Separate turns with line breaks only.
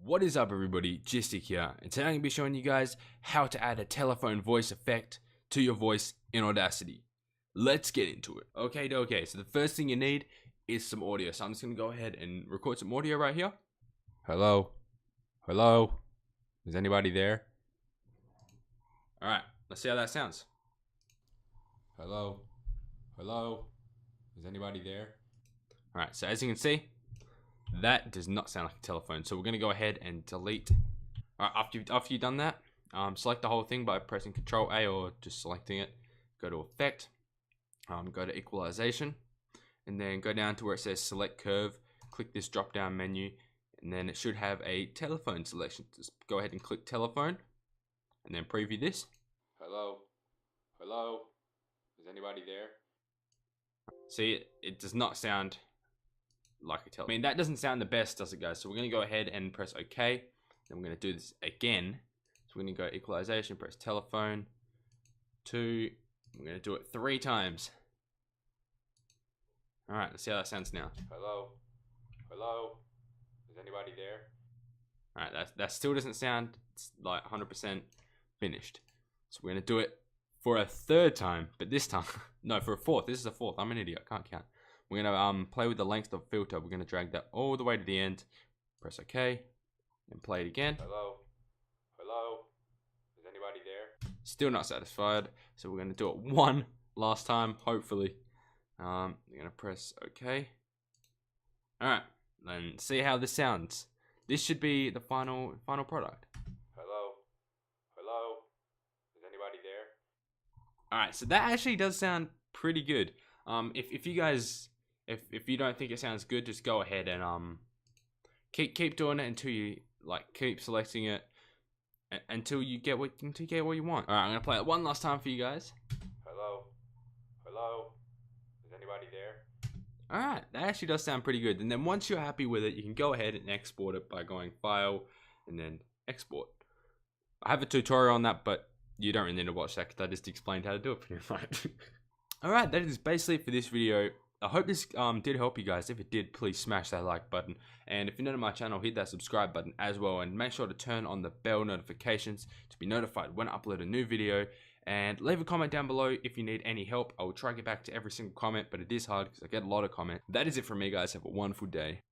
What is up everybody, Gistic here, and today I'm going to be showing you guys how to add a telephone voice effect to your voice in Audacity. Let's get into it. Okay, so the first thing you need is some audio. So I'm just going to go ahead and record some audio right here. Hello? Hello? Is anybody there? Alright, let's see how that sounds. Hello? Hello? Is anybody there? Alright, so as you can see, that does not sound like a telephone, so we're going to go ahead and delete. Alright, after you've done that, select the whole thing by pressing Ctrl A or just selecting it. Go to Effect, go to Equalization, and then go down to where it says Select Curve. Click this drop down menu, and then it should have a telephone selection. Just go ahead and click Telephone, and then preview this. Hello? Hello? Is anybody there? See, it does not sound like a telephone. I mean, that doesn't sound the best, does it, guys? So we're going to go ahead and press OK. Then we're going to do this again. So we're going to go Equalization, press Telephone, 2. We're going to do it 3 times. Alright, let's see how that sounds now. Hello? Hello? Is anybody there? Alright, that still doesn't sound like 100% finished. So we're going to do it for a 3rd time, but this time, no, for a 4th. This is a 4th. I'm an idiot. I can't count. We're going to play with the length of filter. We're going to drag that all the way to the end. Press OK. And play it again. Hello? Hello? Is anybody there? Still not satisfied. So we're going to do it one last time, hopefully. You're going to press OK. Alright. Then see how this sounds. This should be the final product. Hello? Hello? Is anybody there? Alright, so that actually does sound pretty good. If you guys... If you don't think it sounds good, just go ahead and keep doing it until you keep selecting it until you get what you want. All right, I'm gonna play it one last time for you guys. Hello, hello, is anybody there? All right, that actually does sound pretty good. And then once you're happy with it, you can go ahead and export it by going File and then Export. I have a tutorial on that, but you don't really need to watch that because I just explained how to do it pretty much. All right, that is basically it for this video. I hope this did help you guys. If it did, please smash that like button. And if you're new to my channel, hit that subscribe button as well. And make sure to turn on the bell notifications to be notified when I upload a new video. And leave a comment down below if you need any help. I will try to get back to every single comment, but it is hard because I get a lot of comments. That is it from me, guys. Have a wonderful day.